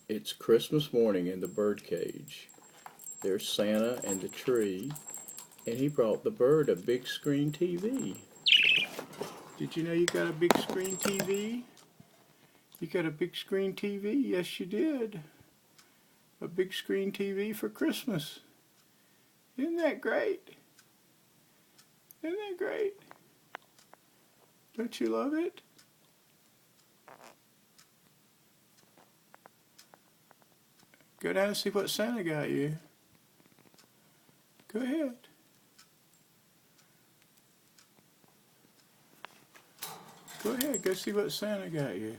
It's Christmas morning in the birdcage. There's Santa and the tree, and he brought the bird a big screen TV. Did you know you got a big screen TV? You got a big screen TV? Yes, you did. A big screen TV for Christmas. Isn't that great? Isn't that great? Don't you love it? Go down and see what Santa got you. Go ahead. Go ahead, go see what Santa got you.